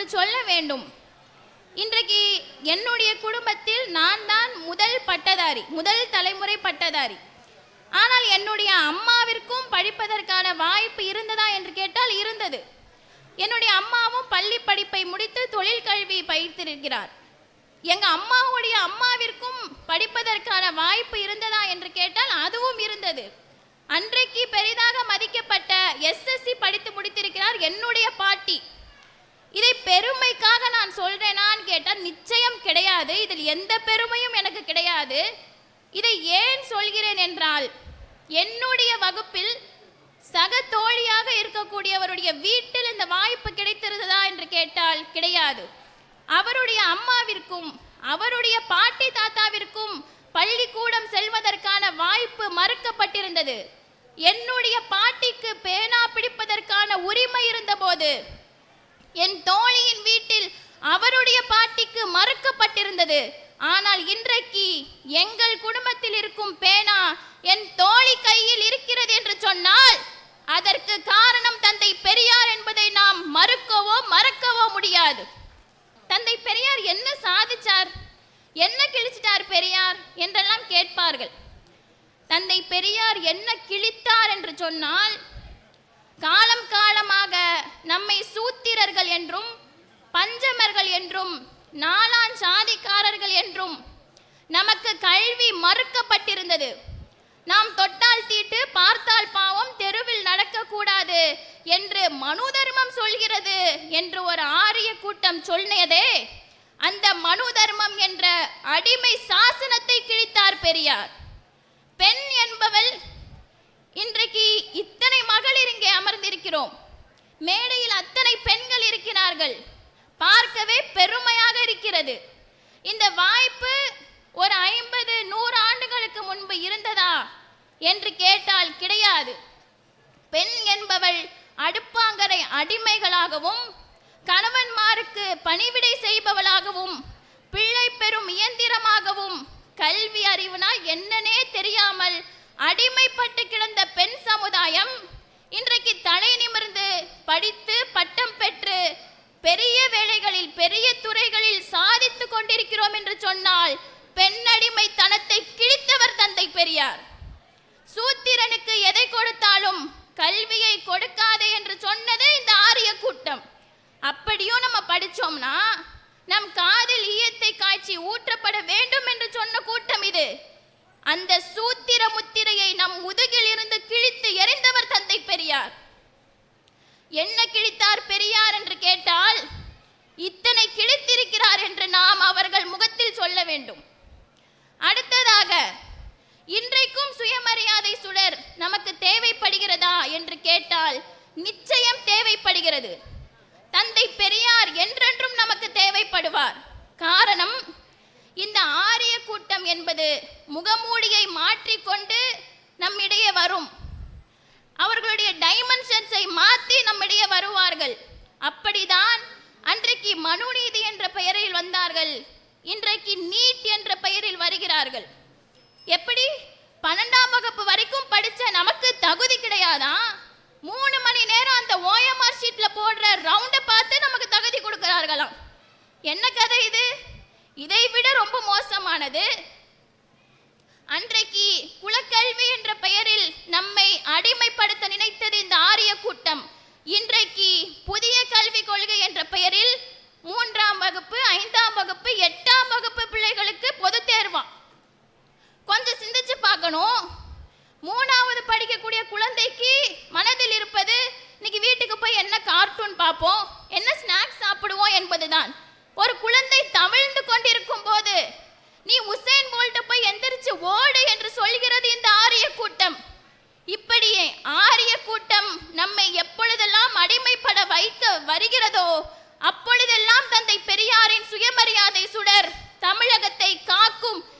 ஒன்று சொல்ல வேண்டும். இன்றைக்கு என்னுடைய குடும்பத்தில் நான் தான் முதல் தலைமுறை பட்டதாரி. ஆனால் என்னுடைய அம்மாவிற்கும் படிப்பதற்கான வாய்ப்பு இருந்ததா என்று கேட்டால் இருந்தது. என்னுடைய அம்மாவும் பள்ளி படிப்பை முடித்து தொழில் கல்வி பயிர்த்திருக்கிறார். எங்கள் அம்மாவுடைய அம்மாவிற்கும் படிப்பதற்கான வாய்ப்பு இருந்ததா என்று கேட்டால் அதுவும் இருந்தது. அன்றைக்கு பெரிதாக மதிக்கப்பட்ட எஸ்எஸ்சி படித்து முடித்திருக்கிறார் என்னுடைய பாட்டி. இதை பெருமைக்காக நான் சொல்றேனான்னு கேட்டால் நிச்சயம் கிடையாது. இதில் எந்த பெருமையும் எனக்கு கிடையாது. இதை ஏன் சொல்கிறேன் என்றால், என்னுடைய வகுப்பில் சக தோழியாக இருக்கக்கூடியவருடைய வீட்டில் இந்த வாய்ப்பு கிடைத்திருந்ததா என்று கேட்டால் கிடையாது. அவருடைய அம்மாவிற்கும் அவருடைய பாட்டி தாத்தாவிற்கும் பள்ளிக்கூடம் செல்வதற்கான வாய்ப்பு மறுக்கப்பட்டிருந்தது. என்னுடைய பாட்டிக்கு பேனா பிடிப்பதற்கான உரிமை இருந்தபோது என் தோழியின் வீட்டில் அவருடைய பாட்டிக்கு மறுக்கப்பட்டிருந்தது. ஆனால் இன்றைக்கு எங்கள் குடும்பத்தில் இருக்கும் பேனா என் தோழி கையில் இருக்கிறது என்று சொன்னால் அதற்கு காரணம் தந்தை பெரியார் என்பதை நாம் மறக்கவோ முடியாது. தந்தை பெரியார் என்ன சாதிச்சார், என்ன கிழிச்சிட்டார் பெரியார் என்றெல்லாம் கேட்பார்கள். தந்தை பெரியார் என்ன கிழித்தார் என்று சொன்னால், காலம் காலமாக நம்மை சூத்திரர்கள் என்றும் பஞ்சமர்கள் என்றும் நாளான் சாதிக்காரர்கள் என்றும் நமக்கு கல்வி மறுக்கப்பட்டிருந்தது. நாம் தொட்டால் தீட்டு பார்த்தால் பாவம் தெருவில் நடக்கக்கூடாது என்று மனு தர்மம் சொல்கிறது என்று ஒரு ஆரிய கூட்டம் சொன்னதே, அந்த மனு தர்மம் என்ற அடிமை சாசனத்தை கிழித்தார் பெரியார். பெண் என்பவள், இன்றைக்கு இத்தனை மகளிர் இங்கே அமர்ந்திருக்கிறோம், மேடையில் அத்தனை பெண்கள் இருக்கிறார்கள், பார்க்கவே பெருமையாக இருக்கிறது. இந்த வாய்ப்பு ஒரு 50-100 ஆண்டுகளுக்கு முன்பு இருந்ததா என்று கேட்டால் கிடையாது. பெண் என்பவள் அடுப்பாங்கரை அடிமைகளாகவும் கணவன்மாருக்கு பணிவிடை செய்பவளாகவும் பிள்ளை பெறும் இயந்திரமாகவும் கல்வி அறிவுனா என்னன்னே தெரியாமல் அடிமைப்பட்டு கிடந்த பெண் சமுதாயம் இன்றைக்கு தலை நிமிர்ந்து படித்து பட்டம் பெற்று பெரிய வேலைகளில் பெரிய துறைகளில் சாதித்து கொண்டிருக்கிறோம் என்று சொன்னால் பெண்ணடிமைத்தனத்தை கிழித்தவர் தந்தை பெரியார். சூத்திரனுக்கு எதை கொடுத்தாலும் கல்வியை கொடுக்காதே என்று சொன்னது இந்த ஆரிய கூட்டம். அப்படியும் நம்ம படிச்சோம்னா நம் காதில் ஈயத்தை காய்ச்சி ஊற்றப்பட வேண்டும் என்று சொன்ன கூட்டம் இது. அந்த சூத்திர முத்திரையை நம் முதுகில் இருந்து கிழித்து எறிந்தவர் தந்தை பெரியார். என்ன கிழித்தார் பெரியார் என்று கேட்டால், இத்தனை கிழித்திருக்கிறார் என்று நாம் அவர்கள் முகத்தில் சொல்ல வேண்டும். அடுத்ததாக, இன்றைக்கும் சுயமரியாதை சுடர் நமக்கு தேவைப்படுகிறதா என்று கேட்டால் நிச்சயம் தேவைப்படுகிறது. தந்தை பெரியார் என்றென்றும் நமக்கு தேவைப்படுவார். காரணம், இந்த ஆரிய கூட்டம் என்பது முகமூடியை மாற்றிக்கொண்டு நம்மிடையே வரும். அவர்களுடைய டைமென்ஷன்ஸை மாற்றி நம்மிடையே வருவார்கள். அப்படிதான் அன்றைக்கு மனுநீதி என்ற பெயரில் வந்தார்கள், இன்றைக்கு நீட் என்ற பெயரில் வருகிறார்கள். எப்படி 12ஆம் வகுப்பு வரைக்கும் படிச்ச நமக்கு தகுதி கிடையாதா? 3 மணி நேரம் அந்த OMR ஷீட்ல போடுற ரவுண்ட பார்த்து நமக்கு தகுதி கொடுக்கிறார்களாம். என்ன கதை இது? இதை விட ரொம்ப மோசமானது, அன்றைக்கு குலக்கல்வி என்ற பெயரில் நம்மை அடிமைப்படுத்த நினைத்தது இந்த ஆரிய கூட்டம். இன்றைக்கு புதிய கல்விக் கொள்கை என்ற பெயரில் 3ஆம் வகுப்பு 5ஆம் வகுப்பு 8ஆம் வகுப்பு பிள்ளைகளுக்கு பொது தேர்வா. கொஞ்சம் சிந்திச்சு பார்க்கணும். 3வது படிக்கக்கூடிய குழந்தைக்கு மனதில் இருப்பது இன்னைக்கு வீட்டுக்கு போய் என்ன கார்ட்டூன் பார்ப்போம், என்ன ஸ்நாக்ஸ் சாப்பிடுவோம் என்பதுதான். ஒரு குழந்தை தவிழ்ந்து கொண்டிருக்கும் போது நீ உசேன் போல்ட் போய் எந்திரிச்சு ஓடு என்று சொல்கிறது இந்த ஆரிய கூட்டம். இப்படியே ஆரிய கூட்டம் நம்மை எப்பொழுதெல்லாம் அடிமைப்பட வைக்க வருகிறதோ அப்பொழுதெல்லாம் தந்தை பெரியாரின் சுயமரியாதை சுடர் தமிழகத்தை காக்கும்